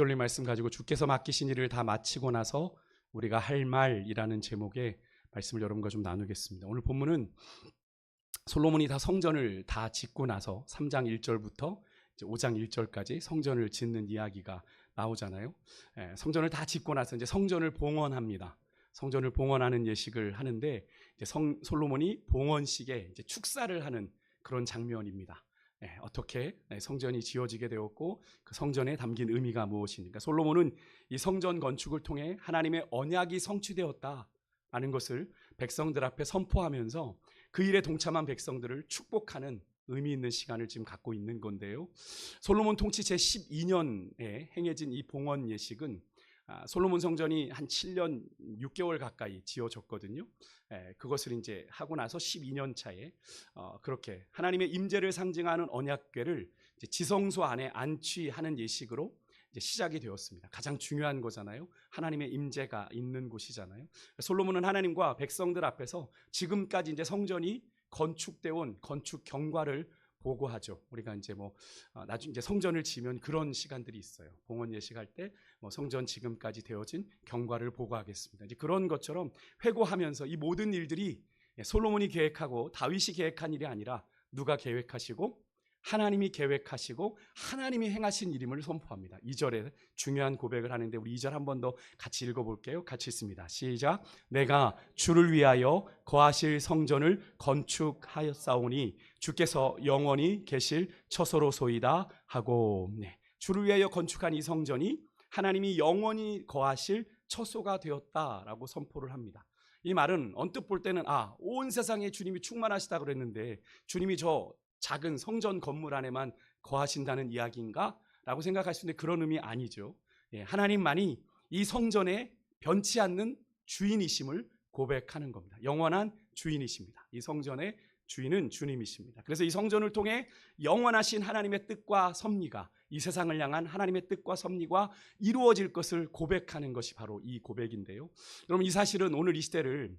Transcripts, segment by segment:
올린 말씀 가지고 주께서 맡기신 일을 다 마치고 나서 우리가 할 말이라는 제목의 말씀을 여러분과 좀 나누겠습니다. 오늘 본문은 솔로몬이 다 성전을 다 짓고 나서 3장 1절부터 5장 1절까지 성전을 짓는 이야기가 나오잖아요. 성전을 다 짓고 나서 이제 성전을 봉헌합니다. 성전을 봉헌하는 예식을 하는데 이제 솔로몬이 봉헌식에 이제 축사를 하는 그런 장면입니다. 어떻게 성전이 지어지게 되었고 그 성전에 담긴 의미가 무엇입니까? 솔로몬은 이 성전 건축을 통해 하나님의 언약이 성취되었다라는 것을 백성들 앞에 선포하면서 그 일에 동참한 백성들을 축복하는 의미 있는 시간을 지금 갖고 있는 건데요. 솔로몬 통치 제12년에 행해진 이 봉헌 예식은 솔로몬 성전이 한 7년 6개월 가까이 지어졌거든요. 그것을 이제 하고 나서 12년 차에 그렇게 하나님의 임재를 상징하는 언약궤를 이제 지성소 안에 안치하는 예식으로 이제 시작이 되었습니다. 가장 중요한 거잖아요. 하나님의 임재가 있는 곳이잖아요. 솔로몬은 하나님과 백성들 앞에서 지금까지 이제 성전이 건축되어 온 건축 경과를 보고하죠. 우리가 이제 나중에 이제 성전을 지으면 그런 시간들이 있어요. 봉헌 예식할 때 성전 지금까지 되어진 경과를 보고하겠습니다. 이제 그런 것처럼 회고하면서 이 모든 일들이 솔로몬이 계획하고 다윗이 계획한 일이 아니라 누가 계획하시고 하나님이 계획하시고 하나님이 행하신 일임을 선포합니다. 2절에 중요한 고백을 하는데 우리 2절 한 번 더 같이 읽어볼게요. 같이 읽습니다. 시작. 내가 주를 위하여 거하실 성전을 건축하였사오니 주께서 영원히 계실 처소로소이다 하고, 주를 위하여 건축한 이 성전이 하나님이 영원히 거하실 처소가 되었다라고 선포를 합니다. 이 말은 언뜻 볼 때는 온 세상에 주님이 충만하시다 그랬는데 주님이 저 작은 성전 건물 안에만 거하신다는 이야기인가? 라고 생각할 수 있는데 그런 의미 아니죠. 하나님만이 이 성전에 변치 않는 주인이심을 고백하는 겁니다. 영원한 주인이십니다. 이 성전의 주인은 주님이십니다. 그래서 이 성전을 통해 영원하신 하나님의 뜻과 섭리가 이 세상을 향한 하나님의 뜻과 섭리가 이루어질 것을 고백하는 것이 바로 이 고백인데요. 여러분, 이 사실은 오늘 이 시대를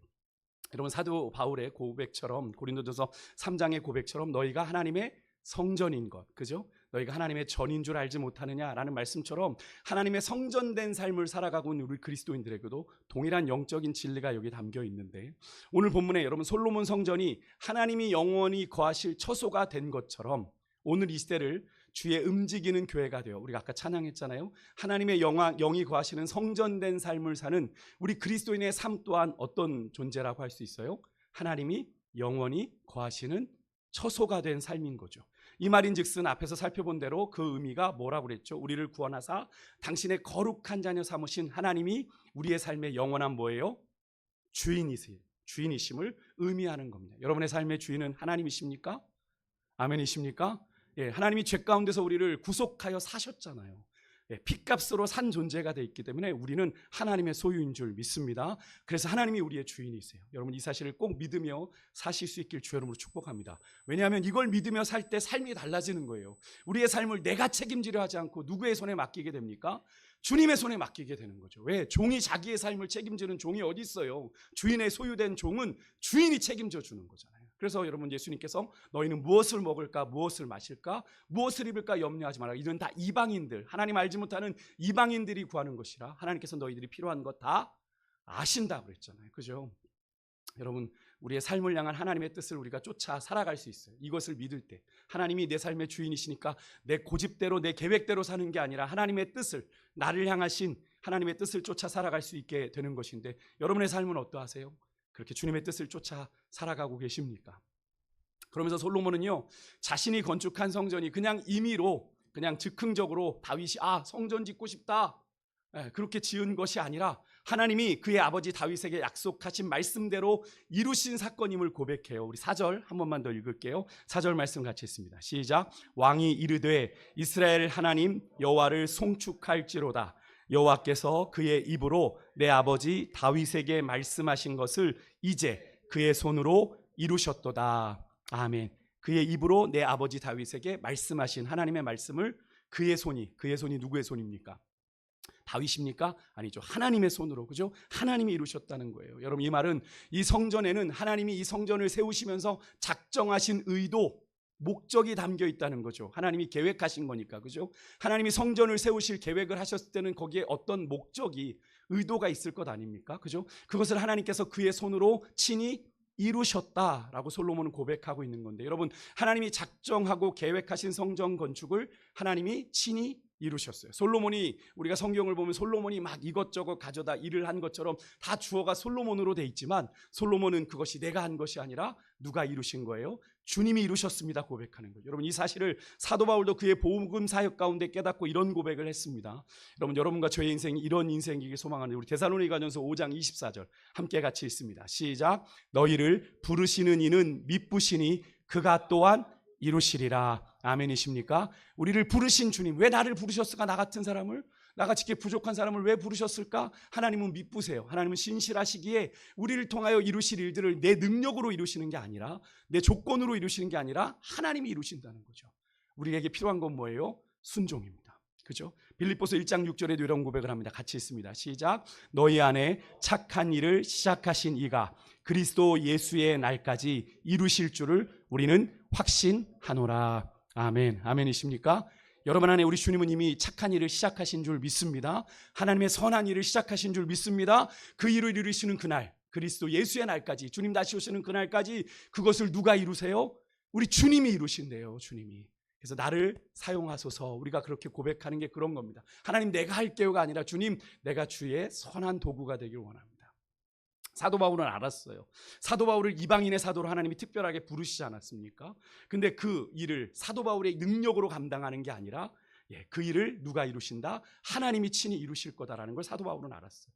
여러분 사도 바울의 고백처럼 고린도전서 3장의 고백처럼 너희가 하나님의 성전인 것, 그죠? 너희가 하나님의 전인 줄 알지 못하느냐라는 말씀처럼 하나님의 성전된 삶을 살아가고 있는 우리 그리스도인들에게도 동일한 영적인 진리가 여기 담겨 있는데 오늘 본문에 여러분 솔로몬 성전이 하나님이 영원히 거하실 처소가 된 것처럼 오늘 이 시대를 주의 움직이는 교회가 되어 우리가 아까 찬양했잖아요. 하나님의 영이 거하시는 성전된 삶을 사는 우리 그리스도인의 삶 또한 어떤 존재라고 할 수 있어요? 하나님이 영원히 거하시는 처소가 된 삶인 거죠. 이 말인즉슨 앞에서 살펴본 대로 그 의미가 뭐라고 그랬죠? 우리를 구원하사 당신의 거룩한 자녀 삼으신 하나님이 우리의 삶의 영원한 뭐예요? 주인이심을 의미하는 겁니다. 여러분의 삶의 주인은 하나님이십니까? 아멘이십니까? 하나님이 죄 가운데서 우리를 구속하여 사셨잖아요. 핏값으로 산 존재가 되어 있기 때문에 우리는 하나님의 소유인 줄 믿습니다. 그래서 하나님이 우리의 주인이세요. 여러분 이 사실을 꼭 믿으며 사실 수 있길 주 여러분으로 축복합니다. 왜냐하면 이걸 믿으며 살 때 삶이 달라지는 거예요. 우리의 삶을 내가 책임지려 하지 않고 누구의 손에 맡기게 됩니까? 주님의 손에 맡기게 되는 거죠. 왜? 종이 자기의 삶을 책임지는 종이 어디 있어요? 주인의 소유된 종은 주인이 책임져 주는 거잖아요. 그래서 여러분 예수님께서 너희는 무엇을 먹을까 무엇을 마실까 무엇을 입을까 염려하지 마라. 이런 다 이방인들, 하나님 알지 못하는 이방인들이 구하는 것이라 하나님께서 너희들이 필요한 것 다 아신다고 그랬잖아요. 그죠? 여러분 우리의 삶을 향한 하나님의 뜻을 우리가 쫓아 살아갈 수 있어요. 이것을 믿을 때 하나님이 내 삶의 주인이시니까 내 고집대로 내 계획대로 사는 게 아니라 하나님의 뜻을 나를 향하신 하나님의 뜻을 쫓아 살아갈 수 있게 되는 것인데 여러분의 삶은 어떠하세요? 그렇게 주님의 뜻을 쫓아 살아가고 계십니까? 그러면서 솔로몬은요 자신이 건축한 성전이 그냥 임의로 그냥 즉흥적으로 다윗이 성전 짓고 싶다 그렇게 지은 것이 아니라 하나님이 그의 아버지 다윗에게 약속하신 말씀대로 이루신 사건임을 고백해요. 우리 4절 한 번만 더 읽을게요. 4절 말씀 같이 했습니다. 시작. 왕이 이르되 이스라엘 하나님 여호와를 송축할지로다. 여호와께서 그의 입으로 내 아버지 다윗에게 말씀하신 것을 이제 그의 손으로 이루셨도다. 아멘. 그의 입으로 내 아버지 다윗에게 말씀하신 하나님의 말씀을 그의 손이 누구의 손입니까? 다윗입니까? 아니죠. 하나님의 손으로, 그죠? 하나님이 이루셨다는 거예요. 여러분 이 말은 이 성전에는 하나님이 이 성전을 세우시면서 작정하신 의도, 목적이 담겨 있다는 거죠. 하나님이 계획하신 거니까, 그죠? 하나님이 성전을 세우실 계획을 하셨을 때는 거기에 어떤 목적이, 의도가 있을 것 아닙니까? 그죠? 그것을 하나님께서 그의 손으로 친히 이루셨다라고 솔로몬은 고백하고 있는 건데, 여러분, 하나님이 작정하고 계획하신 성전 건축을 하나님이 친히 이루셨어요. 솔로몬이, 우리가 성경을 보면 솔로몬이 막 이것저것 가져다 일을 한 것처럼 다 주어가 솔로몬으로 돼 있지만, 솔로몬은 그것이 내가 한 것이 아니라 누가 이루신 거예요? 주님이 이루셨습니다 고백하는 거예요. 여러분, 이 사실을 사도 바울도 그의 복음 사역 가운데 깨닫고 이런 고백을 했습니다. 여러분, 여러분과 저의 인생이 이런 인생이길 소망하는, 우리 데살로니가전서 5장 24절 함께 같이 읽습니다. 시작. 너희를 부르시는 이는 미쁘시니 그가 또한 이루시리라. 아멘이십니까? 우리를 부르신 주님, 왜 나를 부르셨을까? 나 같은 사람을, 나같이 이렇게 부족한 사람을 왜 부르셨을까? 하나님은 미쁘세요. 하나님은 신실하시기에 우리를 통하여 이루실 일들을 내 능력으로 이루시는 게 아니라, 내 조건으로 이루시는 게 아니라 하나님이 이루신다는 거죠. 우리에게 필요한 건 뭐예요? 순종입니다. 그죠? 빌립보서 1장 6절에도 이런 고백을 합니다. 같이 읽습니다. 시작. 너희 안에 착한 일을 시작하신 이가 그리스도 예수의 날까지 이루실 줄을 우리는 확신하노라. 아멘. 아멘이십니까? 여러분 안에 우리 주님은 이미 착한 일을 시작하신 줄 믿습니다. 하나님의 선한 일을 시작하신 줄 믿습니다. 그 일을 이루시는 그날, 그리스도 예수의 날까지, 주님 다시 오시는 그날까지 그것을 누가 이루세요? 우리 주님이 이루신대요. 주님이. 그래서 나를 사용하소서, 우리가 그렇게 고백하는 게 그런 겁니다. 하나님, 내가 할게요가 아니라 주님, 내가 주의 선한 도구가 되길 원합니다. 사도 바울은 알았어요. 사도 바울을 이방인의 사도로 하나님이 특별하게 부르시지 않았습니까? 근데 그 일을 사도 바울의 능력으로 감당하는 게 아니라, 그 일을 누가 이루신다? 하나님이 친히 이루실 거다라는 걸 사도 바울은 알았어요.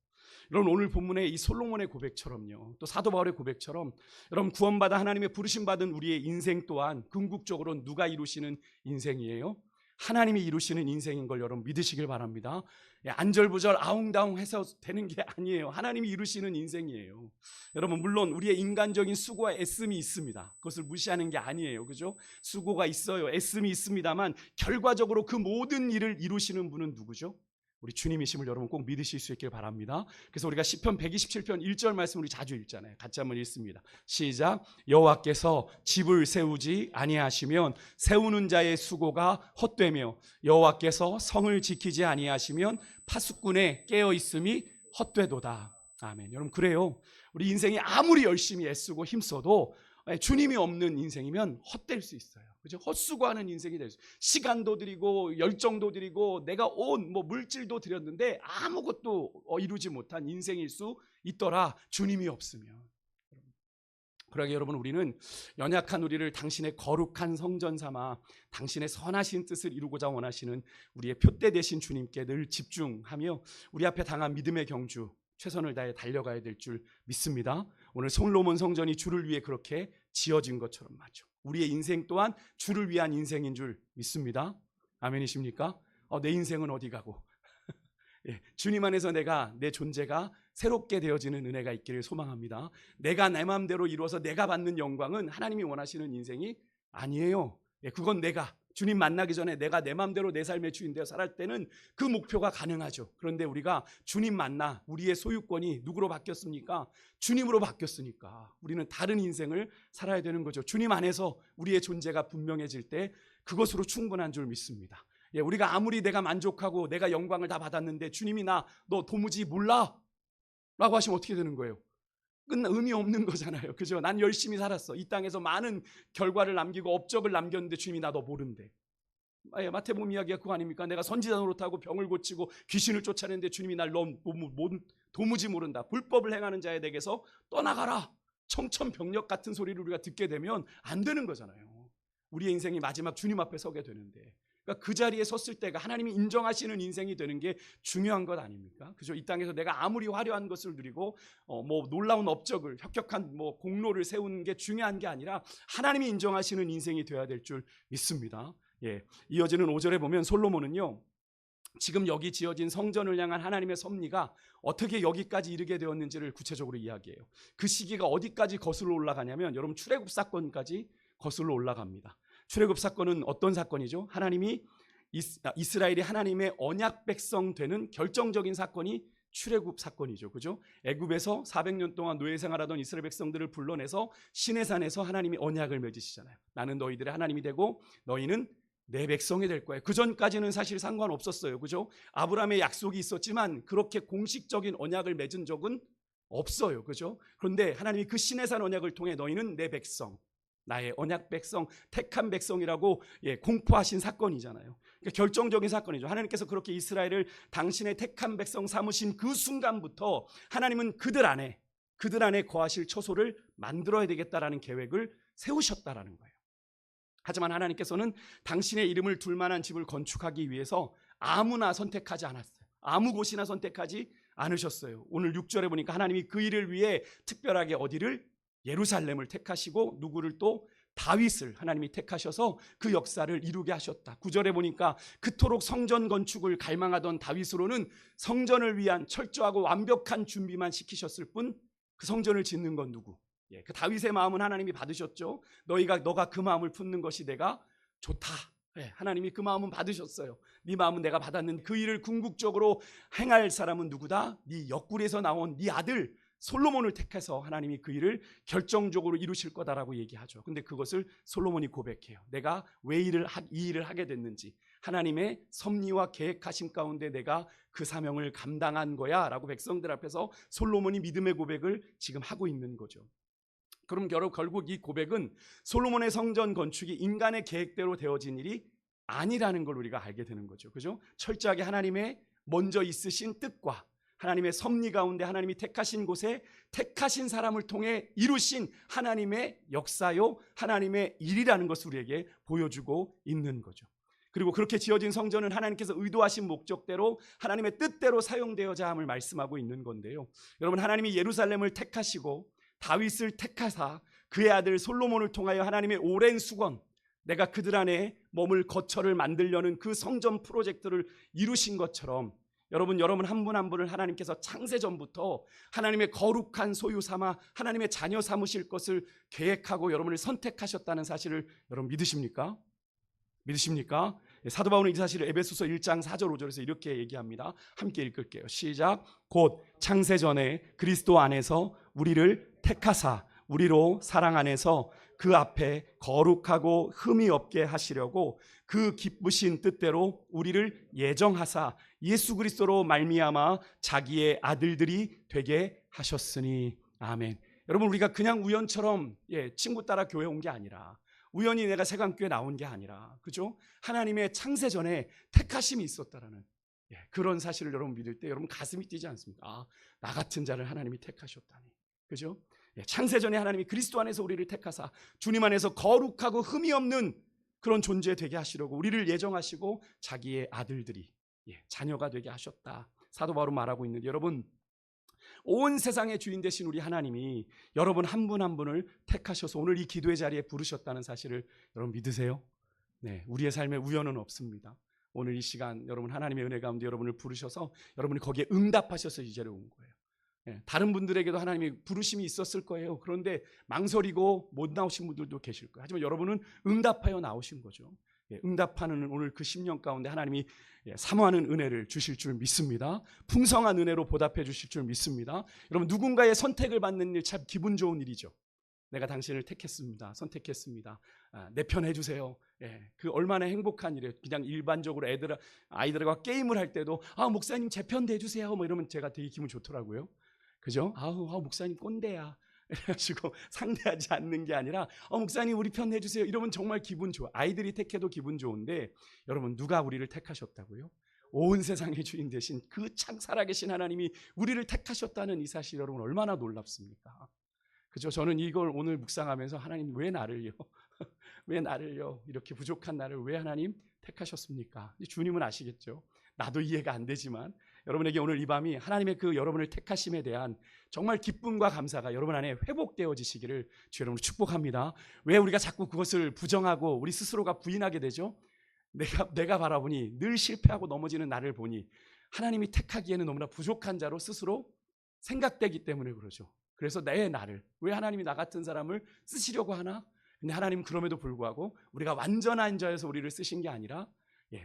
여러분, 오늘 본문의 이 솔로몬의 고백처럼요, 또 사도 바울의 고백처럼, 여러분, 구원받아 하나님의 부르심 받은 우리의 인생 또한 궁극적으로는 누가 이루시는 인생이에요? 하나님이 이루시는 인생인 걸 여러분 믿으시길 바랍니다. 안절부절 아웅다웅 해서 되는 게 아니에요. 하나님이 이루시는 인생이에요. 여러분, 물론 우리의 인간적인 수고와 애씀이 있습니다. 그것을 무시하는 게 아니에요. 그죠? 수고가 있어요. 애씀이 있습니다만 결과적으로 그 모든 일을 이루시는 분은 누구죠? 우리 주님이심을 여러분 꼭 믿으실 수 있길 바랍니다. 그래서 우리가 시편 127편 1절 말씀 우리 자주 읽잖아요. 같이 한번 읽습니다. 시작. 여호와께서 집을 세우지 아니하시면 세우는 자의 수고가 헛되며 여호와께서 성을 지키지 아니하시면 파수꾼의 깨어 있음이 헛되도다. 아멘. 여러분, 그래요. 우리 인생이 아무리 열심히 애쓰고 힘써도 주님이 없는 인생이면 헛될 수 있어요. 그죠? 헛수고하는 인생이 될 수 있어요. 시간도 드리고 열정도 드리고 내가 온 물질도 드렸는데 아무것도 이루지 못한 인생일 수 있더라. 주님이 없으면. 그러게 여러분, 우리는 연약한 우리를 당신의 거룩한 성전 삼아 당신의 선하신 뜻을 이루고자 원하시는 우리의 표대 되신 주님께 늘 집중하며 우리 앞에 당한 믿음의 경주 최선을 다해 달려가야 될 줄 믿습니다. 오늘 솔로몬 성전이 주를 위해 그렇게 지어진 것처럼 맞죠. 우리의 인생 또한 주를 위한 인생인 줄 믿습니다. 아멘이십니까? 내 인생은 어디 가고 주님 안에서 내 존재가 새롭게 되어지는 은혜가 있기를 소망합니다. 내가 내 마음대로 이루어서 내가 받는 영광은 하나님이 원하시는 인생이 아니에요. 그건 내가 주님 만나기 전에 내가 내 마음대로 내 삶의 주인 되어 살할 때는 그 목표가 가능하죠. 그런데 우리가 주님 만나 우리의 소유권이 누구로 바뀌었습니까? 주님으로 바뀌었으니까 우리는 다른 인생을 살아야 되는 거죠. 주님 안에서 우리의 존재가 분명해질 때 그것으로 충분한 줄 믿습니다. 우리가 아무리 내가 만족하고 내가 영광을 다 받았는데 주님이 너 도무지 몰라 라고 하시면 어떻게 되는 거예요? 의미 없는 거잖아요. 그죠? 난 열심히 살았어. 이 땅에서 많은 결과를 남기고 업적을 남겼는데 주님이 너 모른대. 마태복음 이야기가 그거 아닙니까? 내가 선지자 노릇하고 병을 고치고 귀신을 쫓아내는데 주님이 날 도무지 모른다. 불법을 행하는 자의 댁에서 떠나가라. 청천벽력 같은 소리를 우리가 듣게 되면 안 되는 거잖아요. 우리의 인생이 마지막 주님 앞에 서게 되는데, 그러니까 그 자리에 섰을 때가 하나님이 인정하시는 인생이 되는 게 중요한 것 아닙니까? 그죠? 이 땅에서 내가 아무리 화려한 것을 누리고 놀라운 업적을, 혁혁한 공로를 세우는 게 중요한 게 아니라 하나님이 인정하시는 인생이 되어야 될 줄 믿습니다. 이어지는 5절에 보면 솔로몬은요, 지금 여기 지어진 성전을 향한 하나님의 섭리가 어떻게 여기까지 이르게 되었는지를 구체적으로 이야기해요. 그 시기가 어디까지 거슬러 올라가냐면 여러분, 출애굽 사건까지 거슬러 올라갑니다. 출애굽 사건은 어떤 사건이죠? 하나님이 이스라엘이 하나님의 언약 백성 되는 결정적인 사건이 출애굽 사건이죠. 그죠? 애굽에서 400년 동안 노예 생활하던 이스라엘 백성들을 불러내서 시내산에서 하나님이 언약을 맺으시잖아요. 나는 너희들의 하나님이 되고 너희는 내 백성이 될 거예요. 그 전까지는 사실 상관없었어요. 그죠? 아브라함의 약속이 있었지만 그렇게 공식적인 언약을 맺은 적은 없어요. 그죠? 그런데 하나님이 그 시내산 언약을 통해 너희는 내 백성, 나의 언약 백성, 택한 백성이라고 공포하신 사건이잖아요. 그러니까 결정적인 사건이죠. 하나님께서 그렇게 이스라엘을 당신의 택한 백성 삼으신 그 순간부터 하나님은 그들 안에 거하실 처소를 만들어야 되겠다라는 계획을 세우셨다라는 거예요. 하지만 하나님께서는 당신의 이름을 둘 만한 집을 건축하기 위해서 아무나 선택하지 않았어요. 아무 곳이나 선택하지 않으셨어요. 오늘 6절에 보니까 하나님이 그 일을 위해 특별하게 어디를? 예루살렘을 택하시고 누구를 또? 다윗을 하나님이 택하셔서 그 역사를 이루게 하셨다. 9절에 보니까 그토록 성전 건축을 갈망하던 다윗으로는 성전을 위한 철저하고 완벽한 준비만 시키셨을 뿐 그 성전을 짓는 건 누구? 그 다윗의 마음은 하나님이 받으셨죠. 너가 그 마음을 품는 것이 내가 좋다. 하나님이 그 마음은 받으셨어요. 네 마음은 내가 받았는데 그 일을 궁극적으로 행할 사람은 누구다? 네 옆구리에서 나온 네 아들 솔로몬을 택해서 하나님이 그 일을 결정적으로 이루실 거다라고 얘기하죠. 근데 그것을 솔로몬이 고백해요. 내가 왜 이 일을 하게 됐는지, 하나님의 섭리와 계획하심 가운데 내가 그 사명을 감당한 거야 라고 백성들 앞에서 솔로몬이 믿음의 고백을 지금 하고 있는 거죠. 그럼 결국 이 고백은 솔로몬의 성전 건축이 인간의 계획대로 되어진 일이 아니라는 걸 우리가 알게 되는 거죠. 그죠? 철저하게 하나님의 먼저 있으신 뜻과 하나님의 섭리 가운데 하나님이 택하신 곳에 택하신 사람을 통해 이루신 하나님의 역사요, 하나님의 일이라는 것을 우리에게 보여주고 있는 거죠. 그리고 그렇게 지어진 성전은 하나님께서 의도하신 목적대로 하나님의 뜻대로 사용되어야 함을 말씀하고 있는 건데요. 여러분, 하나님이 예루살렘을 택하시고 다윗을 택하사 그의 아들 솔로몬을 통하여 하나님의 오랜 수건, 내가 그들 안에 머물 거처를 만들려는 그 성전 프로젝트를 이루신 것처럼 여러분 한 분 한 분을 하나님께서 창세전부터 하나님의 거룩한 소유 삼아 하나님의 자녀 삼으실 것을 계획하고 여러분을 선택하셨다는 사실을 여러분 믿으십니까? 믿으십니까? 사도 바울은 이 사실을 에베소서 1장 4절 5절에서 이렇게 얘기합니다. 함께 읽을게요. 시작. 곧 창세전에 그리스도 안에서 우리를 택하사 우리로 사랑 안에서 그 앞에 거룩하고 흠이 없게 하시려고 그 기쁘신 뜻대로 우리를 예정하사 예수 그리스도로 말미암아 자기의 아들들이 되게 하셨으니. 아멘. 여러분, 우리가 그냥 우연처럼 친구 따라 교회 온 게 아니라, 우연히 내가 세강교회 나온 게 아니라, 그죠? 하나님의 창세전에 택하심이 있었다라는 그런 사실을 여러분 믿을 때 여러분 가슴이 뛰지 않습니까? 아, 나 같은 자를 하나님이 택하셨다니. 그죠? 창세전에 하나님이 그리스도 안에서 우리를 택하사 주님 안에서 거룩하고 흠이 없는 그런 존재 되게 하시려고 우리를 예정하시고 자기의 아들들이 자녀가 되게 하셨다. 사도 바울은 말하고 있는데, 여러분, 온 세상의 주인 되신 우리 하나님이 여러분 한 분 한 분을 택하셔서 오늘 이 기도의 자리에 부르셨다는 사실을 여러분 믿으세요? 네, 우리의 삶에 우연은 없습니다. 오늘 이 시간 여러분 하나님의 은혜 가운데 여러분을 부르셔서 여러분이 거기에 응답하셔서 이 자리에 온 거예요. 다른 분들에게도 하나님이 부르심이 있었을 거예요. 그런데 망설이고 못 나오신 분들도 계실 거예요. 하지만 여러분은 응답하여 나오신 거죠. 응답하는 오늘 그 10년 가운데 하나님이 사모하는 은혜를 주실 줄 믿습니다. 풍성한 은혜로 보답해 주실 줄 믿습니다. 여러분, 누군가의 선택을 받는 일 참 기분 좋은 일이죠. 내가 당신을 택했습니다. 선택했습니다. 내 편 해주세요. 그 얼마나 행복한 일이에요. 그냥 일반적으로 아이들과 게임을 할 때도 목사님 제 편 대주세요. 뭐 이러면 제가 되게 기분 좋더라고요. 그죠? 목사님 꼰대야. 이래가지고 상대하지 않는 게 아니라 목사님 우리 편 내주세요. 이러면 정말 기분 좋아. 아이들이 택해도 기분 좋은데, 여러분 누가 우리를 택하셨다고요? 온 세상의 주인 되신 그 참 살아계신 하나님이 우리를 택하셨다는 이 사실 여러분 얼마나 놀랍습니까? 그죠? 저는 이걸 오늘 묵상하면서 하나님 왜 나를요? 왜 나를요? 이렇게 부족한 나를 왜 하나님 택하셨습니까? 주님은 아시겠죠? 나도 이해가 안 되지만 여러분에게 오늘 이 밤이 하나님의 그 여러분을 택하심에 대한 정말 기쁨과 감사가 여러분 안에 회복되어지시기를 주 여러분을 축복합니다. 왜 우리가 자꾸 그것을 부정하고 우리 스스로가 부인하게 되죠? 내가 바라보니 늘 실패하고 넘어지는 나를 보니 하나님이 택하기에는 너무나 부족한 자로 스스로 생각되기 때문에 그러죠. 그래서 나를 왜 하나님이 나 같은 사람을 쓰시려고 하나? 근데 하나님은 그럼에도 불구하고 우리가 완전한 자여서 우리를 쓰신 게 아니라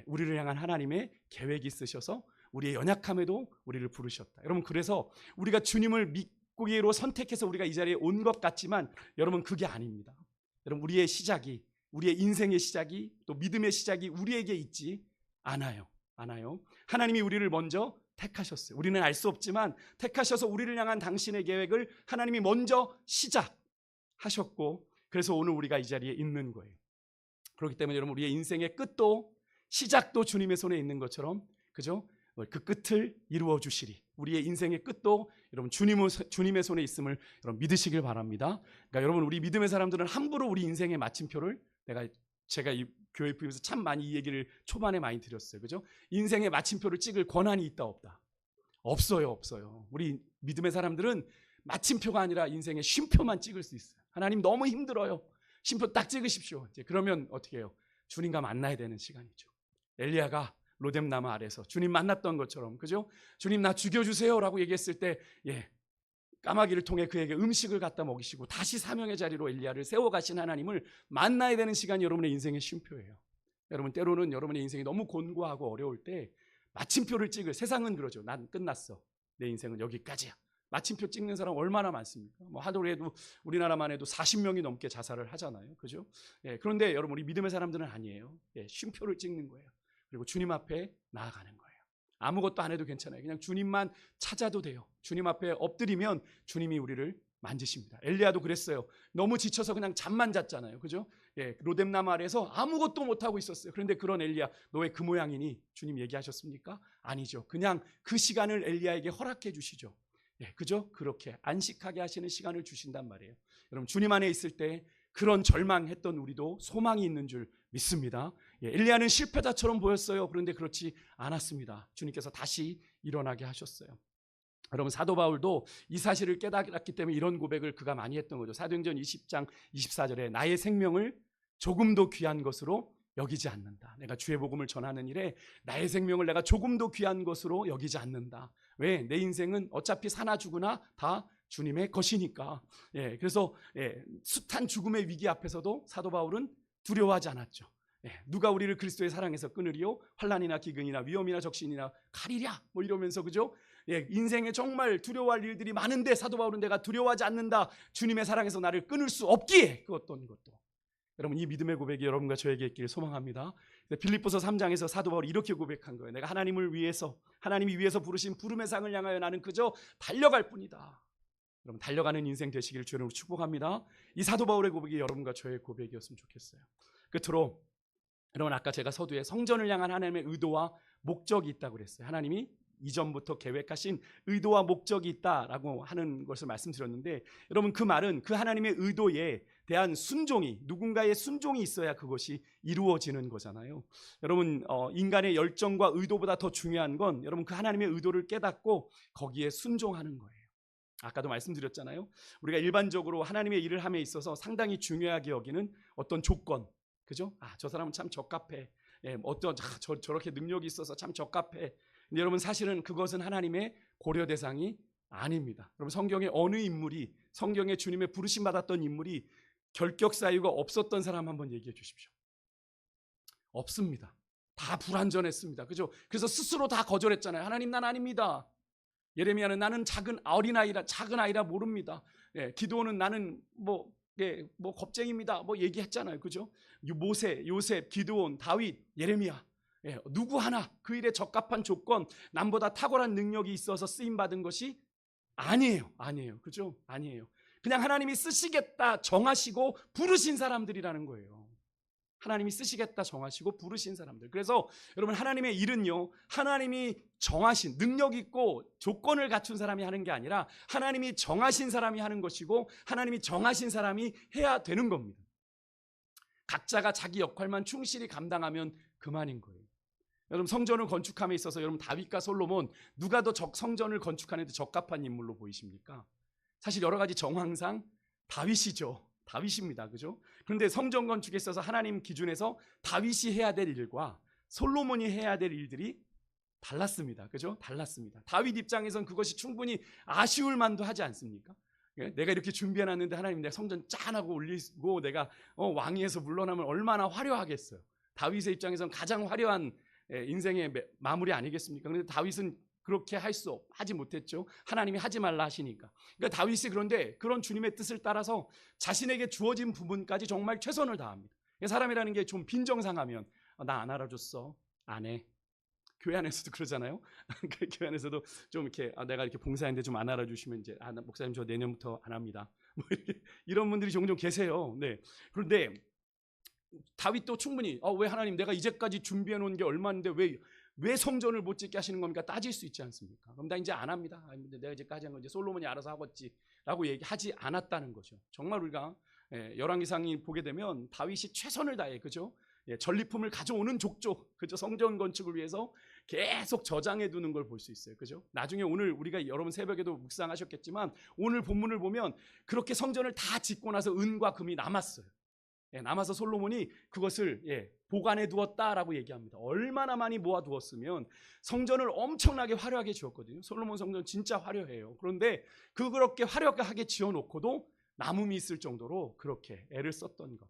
우리를 향한 하나님의 계획이 있으셔서 우리의 연약함에도 우리를 부르셨다. 여러분, 그래서 우리가 주님을 믿기로 선택해서 우리가 이 자리에 온 것 같지만 여러분, 그게 아닙니다. 여러분, 우리의 시작이, 우리의 인생의 시작이, 또 믿음의 시작이 우리에게 있지 않아요. 하나님이 우리를 먼저 택하셨어요. 우리는 알 수 없지만 택하셔서 우리를 향한 당신의 계획을 하나님이 먼저 시작하셨고, 그래서 오늘 우리가 이 자리에 있는 거예요. 그렇기 때문에 여러분, 우리의 인생의 끝도 시작도 주님의 손에 있는 것처럼, 그죠? 그 끝을 이루어 주시리. 우리의 인생의 끝도 여러분 주님의 손에 있음을 여러분 믿으시길 바랍니다. 그러니까 여러분, 우리 믿음의 사람들은 함부로 우리 인생의 마침표를, 제가 이 교회 부임에서 참 많이 이 얘기를 초반에 많이 드렸어요. 그죠? 인생의 마침표를 찍을 권한이 있다 없다? 없어요. 우리 믿음의 사람들은 마침표가 아니라 인생의 쉼표만 찍을 수 있어요. 하나님 너무 힘들어요. 쉼표 딱 찍으십시오. 이제 그러면 어떻게 해요? 주님과 만나야 되는 시간이죠. 엘리야가 로뎀나무 아래서 주님 만났던 것처럼, 그죠? 주님 나 죽여주세요라고 얘기했을 때, 까마귀를 통해 그에게 음식을 갖다 먹이시고 다시 사명의 자리로 엘리야를 세워가신 하나님을 만나야 되는 시간이 여러분의 인생의 쉼표예요. 여러분, 때로는 여러분의 인생이 너무 곤고하고 어려울 때 마침표를 찍을, 세상은 그러죠. 난 끝났어. 내 인생은 여기까지야. 마침표 찍는 사람 얼마나 많습니까? 하도 해도 우리나라만 해도 40명이 넘게 자살을 하잖아요. 그죠? 그런데 여러분, 우리 믿음의 사람들은 아니에요. 쉼표를 찍는 거예요. 그리고 주님 앞에 나아가는 거예요. 아무것도 안 해도 괜찮아요. 그냥 주님만 찾아도 돼요. 주님 앞에 엎드리면 주님이 우리를 만지십니다. 엘리야도 그랬어요. 너무 지쳐서 그냥 잠만 잤잖아요. 그죠? 로뎀나무 아래에서 아무것도 못하고 있었어요. 그런데 그런 엘리야, 너 왜 그 모양이니? 주님 얘기하셨습니까? 아니죠. 그냥 그 시간을 엘리야에게 허락해 주시죠. 그죠? 그렇게 안식하게 하시는 시간을 주신단 말이에요. 여러분, 주님 안에 있을 때 그런 절망했던 우리도 소망이 있는 줄 믿습니다. 엘리야는 실패자처럼 보였어요. 그런데 그렇지 않았습니다. 주님께서 다시 일어나게 하셨어요. 여러분, 사도 바울도 이 사실을 깨달았기 때문에 이런 고백을 그가 많이 했던 거죠. 사도행전 20장 24절에 나의 생명을 조금도 귀한 것으로 여기지 않는다. 내가 주의 복음을 전하는 일에 나의 생명을 내가 조금도 귀한 것으로 여기지 않는다. 왜? 내 인생은 어차피 사나 죽으나 다 주님의 것이니까. 그래서 숱한 죽음의 위기 앞에서도 사도 바울은 두려워하지 않았죠. 누가 우리를 그리스도의 사랑에서 끊으리요? 환난이나 기근이나 위험이나 적신이나 가리랴 이러면서, 그죠? 인생에 정말 두려워할 일들이 많은데 사도 바울은 내가 두려워하지 않는다. 주님의 사랑에서 나를 끊을 수 없기에 그 어떤 것도. 여러분, 이 믿음의 고백이 여러분과 저에게 있기를 소망합니다. 빌립보서 3장에서 사도 바울이 이렇게 고백한 거예요. 내가 하나님을 위해서, 하나님이 위해서 부르신 부름의 상을 향하여 나는 그저 달려갈 뿐이다. 여러분, 달려가는 인생 되시기를 주님으로 축복합니다. 이 사도 바울의 고백이 여러분과 저의 고백이었으면 좋겠어요. 끝으로 여러분, 아까 제가 서두에 성전을 향한 하나님의 의도와 목적이 있다고 그랬어요. 하나님이 이전부터 계획하신 의도와 목적이 있다라고 하는 것을 말씀드렸는데, 여러분, 그 말은 그 하나님의 의도에 대한 순종이, 누군가의 순종이 있어야 그것이 이루어지는 거잖아요. 여러분, 인간의 열정과 의도보다 더 중요한 건 여러분 그 하나님의 의도를 깨닫고 거기에 순종하는 거예요. 아까도 말씀드렸잖아요. 우리가 일반적으로 하나님의 일을 함에 있어서 상당히 중요하게 여기는 어떤 조건, 그죠? 저 사람은 참 적합해. 저렇게 능력이 있어서 참 적합해. 근데 여러분, 사실은 그것은 하나님의 고려 대상이 아닙니다. 여러분, 성경에 어느 인물이, 성경에 주님의 부르심 받았던 인물이 결격 사유가 없었던 사람 한번 얘기해 주십시오. 없습니다. 다 불완전했습니다. 그죠? 그래서 스스로 다 거절했잖아요. 하나님, 난 아닙니다. 예레미야는 나는 작은 아이라 모릅니다. 기도는 나는 겁쟁입니다. 얘기했잖아요. 그죠? 모세, 요셉, 기드온, 다윗, 예레미야. 누구 하나 그 일에 적합한 조건, 남보다 탁월한 능력이 있어서 쓰임받은 것이 아니에요. 그죠? 아니에요. 그냥 하나님이 쓰시겠다 정하시고 부르신 사람들이라는 거예요. 하나님이 쓰시겠다 정하시고 부르신 사람들. 그래서 여러분, 하나님의 일은요, 하나님이 정하신, 능력 있고 조건을 갖춘 사람이 하는 게 아니라 하나님이 정하신 사람이 하는 것이고 하나님이 정하신 사람이 해야 되는 겁니다. 각자가 자기 역할만 충실히 감당하면 그만인 거예요. 여러분, 성전을 건축함에 있어서 여러분, 다윗과 솔로몬 누가 더 성전을 건축하는 데 적합한 인물로 보이십니까? 사실 여러 가지 정황상 다윗이죠. 다윗입니다. 그죠? 그런데 성전 건축에 있어서 하나님 기준에서 다윗이 해야 될 일과 솔로몬이 해야 될 일들이 달랐습니다. 그죠? 달랐습니다. 다윗 입장에선 그것이 충분히 아쉬울 만도 하지 않습니까? 내가 이렇게 준비해놨는데 하나님, 내 성전 짠하고 올리고 내가 왕위에서 물러나면 얼마나 화려하겠어요. 다윗의 입장에선 가장 화려한 인생의 마무리 아니겠습니까? 그런데 다윗은 그렇게 하지 못했죠. 하나님이 하지 말라 하시니까. 그러니까 다윗이 그런데 그런 주님의 뜻을 따라서 자신에게 주어진 부분까지 정말 최선을 다합니다. 사람이라는 게 좀 빈정상하면 나 안 알아줬어, 안 해. 교회 안에서도 그러잖아요. 교회 안에서도 좀 이렇게 내가 이렇게 봉사했는데 좀 안 알아주시면 이제 목사님 저 내년부터 안 합니다. 뭐 이런 분들이 종종 계세요. 네. 그런데 다윗도 충분히 왜 하나님 내가 이제까지 준비해 놓은 게 얼마인데 왜 성전을 못 짓게 하시는 겁니까? 따질 수 있지 않습니까? 그럼 나 이제 안 합니다. 내가 이제까지 한 거 이제 솔로몬이 알아서 하겠지라고 얘기하지 않았다는 거죠. 정말 우리가 열왕기상이 보게 되면 다윗이 최선을 다해, 그죠? 전리품을 가져오는 족족, 그죠? 성전 건축을 위해서 계속 저장해 두는 걸 볼 수 있어요, 그죠? 나중에 오늘 우리가 여러분 새벽에도 묵상하셨겠지만 오늘 본문을 보면 그렇게 성전을 다 짓고 나서 은과 금이 남았어요. 남아서 솔로몬이 그것을 보관해 두었다라고 얘기합니다. 얼마나 많이 모아 두었으면 성전을 엄청나게 화려하게 지었거든요. 솔로몬 성전 진짜 화려해요. 그런데 그렇게 화려하게 지어놓고도 남음이 있을 정도로 그렇게 애를 썼던 것.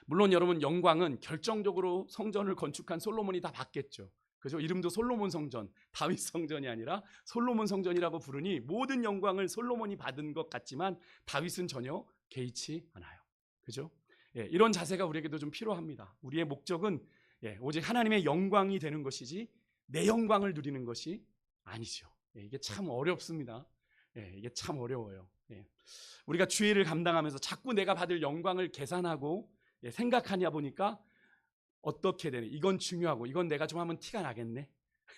물론 여러분 영광은 결정적으로 성전을 건축한 솔로몬이 다 받겠죠. 그죠? 이름도 솔로몬 성전, 다윗 성전이 아니라 솔로몬 성전이라고 부르니 모든 영광을 솔로몬이 받은 것 같지만 다윗은 전혀 개의치 않아요. 그죠? 이런 자세가 우리에게도 좀 필요합니다. 우리의 목적은 오직 하나님의 영광이 되는 것이지 내 영광을 누리는 것이 아니죠. 이게 참 어렵습니다. 이게 참 어려워요. 우리가 주일을 감당하면서 자꾸 내가 받을 영광을 계산하고 생각하냐 보니까 어떻게 되네. 이건 중요하고 이건 내가 좀 하면 티가 나겠네.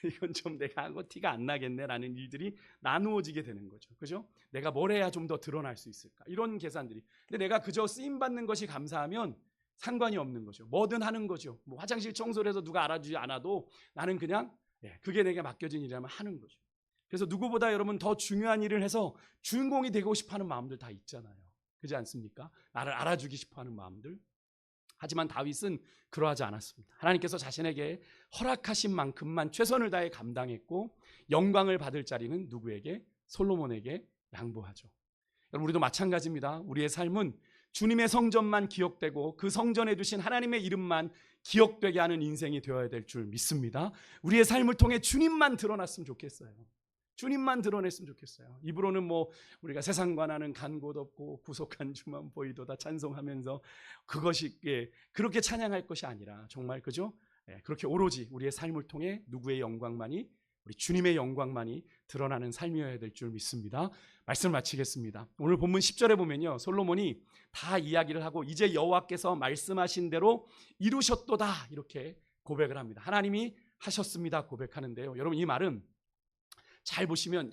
이건 좀 내가 하고 티가 안 나겠네라는 일들이 나누어지게 되는 거죠. 그죠? 내가 뭘 해야 좀 더 드러날 수 있을까? 이런 계산들이. 근데 내가 그저 쓰임 받는 것이 감사하면 상관이 없는 거죠. 뭐든 하는 거죠. 뭐 화장실 청소를 해서 누가 알아주지 않아도 나는 그냥 그게 내게 맡겨진 일이라면 하는 거죠. 그래서 누구보다 여러분 더 중요한 일을 해서 주인공이 되고 싶어하는 마음들 다 있잖아요. 그렇지 않습니까? 나를 알아주기 싶어하는 마음들. 하지만 다윗은 그러하지 않았습니다. 하나님께서 자신에게 허락하신 만큼만 최선을 다해 감당했고 영광을 받을 자리는 누구에게? 솔로몬에게 양보하죠. 여러분 우리도 마찬가지입니다. 우리의 삶은 주님의 성전만 기억되고 그 성전에 두신 하나님의 이름만 기억되게 하는 인생이 되어야 될 줄 믿습니다. 우리의 삶을 통해 주님만 드러났으면 좋겠어요. 주님만 드러냈으면 좋겠어요. 입으로는 뭐 우리가 세상과 나는 간 곳 없고 구속한 주만 보이도다 찬송하면서 그것이 그렇게 찬양할 것이 아니라 정말 그죠? 그렇게 오로지 우리의 삶을 통해 누구의 영광만이 우리 주님의 영광만이 드러나는 삶이어야 될 줄 믿습니다. 말씀 마치겠습니다. 오늘 본문 10절에 보면요, 솔로몬이 다 이야기를 하고 이제 여호와께서 말씀하신 대로 이루셨도다 이렇게 고백을 합니다. 하나님이 하셨습니다 고백하는데요. 여러분 이 말은 잘 보시면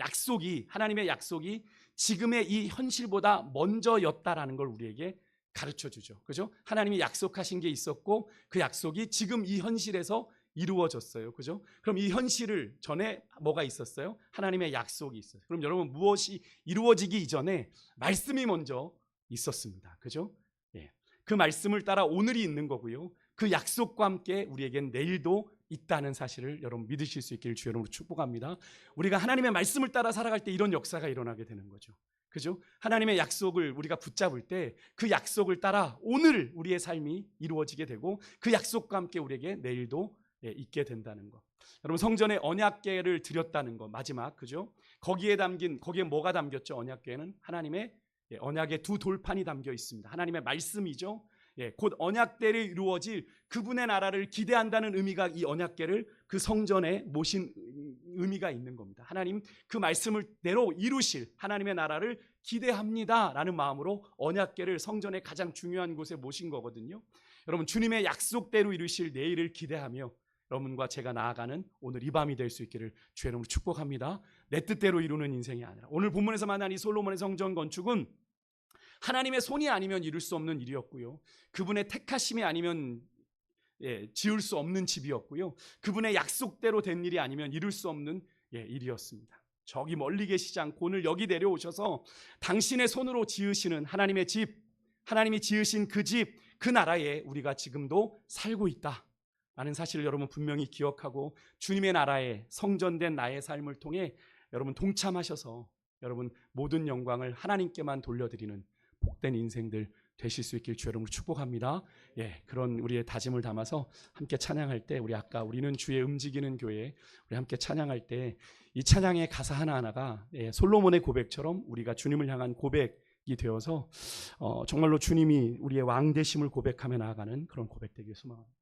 하나님의 약속이 지금의 이 현실보다 먼저였다라는 걸 우리에게 가르쳐 주죠. 그죠? 하나님이 약속하신 게 있었고 그 약속이 지금 이 현실에서 이루어졌어요. 그죠? 그럼 이 현실을 전에 뭐가 있었어요? 하나님의 약속이 있어요. 그럼 여러분 무엇이 이루어지기 이전에 말씀이 먼저 있었습니다. 그죠? 그 말씀을 따라 오늘이 있는 거고요. 그 약속과 함께 우리에겐 내일도 있다는 사실을 여러분 믿으실 수 있기를 주 여러분으로 축복합니다. 우리가 하나님의 말씀을 따라 살아갈 때 이런 역사가 일어나게 되는 거죠. 그죠? 하나님의 약속을 우리가 붙잡을 때 그 약속을 따라 오늘 우리의 삶이 이루어지게 되고 그 약속과 함께 우리에게 내일도 있게 된다는 것. 여러분 성전에 언약궤를 드렸다는 것 마지막 그죠? 거기에 뭐가 담겼죠? 언약궤는 하나님의 언약의 두 돌판이 담겨 있습니다. 하나님의 말씀이죠. 곧 언약궤를 이루어질 그분의 나라를 기대한다는 의미가 이 언약궤를 그 성전에 모신 의미가 있는 겁니다. 하나님 그 말씀을 대로 이루실 하나님의 나라를 기대합니다라는 마음으로 언약궤를 성전의 가장 중요한 곳에 모신 거거든요. 여러분 주님의 약속대로 이루실 내일을 기대하며 여러분과 제가 나아가는 오늘 이 밤이 될 수 있기를 주의 이름으로 축복합니다. 내 뜻대로 이루는 인생이 아니라 오늘 본문에서 만난 이 솔로몬의 성전 건축은 하나님의 손이 아니면 이룰 수 없는 일이었고요. 그분의 택하심이 아니면 지을 수 없는 집이었고요. 그분의 약속대로 된 일이 아니면 이룰 수 없는 일이었습니다. 저기 멀리 계시지 않고 오늘 여기 내려오셔서 당신의 손으로 지으시는 하나님의 집, 하나님이 지으신 그 집, 그 나라에 우리가 지금도 살고 있다 라는 사실을 여러분 분명히 기억하고 주님의 나라에 성전된 나의 삶을 통해 여러분 동참하셔서 여러분 모든 영광을 하나님께만 돌려드리는 복된 인생들 되실 수 있길 주 여러분을 축복합니다. 예, 그런 우리의 다짐을 담아서 함께 찬양할 때 우리 아까 우리는 주의 움직이는 교회 우리 함께 찬양할 때 이 찬양의 가사 하나하나가 솔로몬의 고백처럼 우리가 주님을 향한 고백이 되어서 정말로 주님이 우리의 왕 되심을 고백하며 나아가는 그런 고백 되길 소망합니다.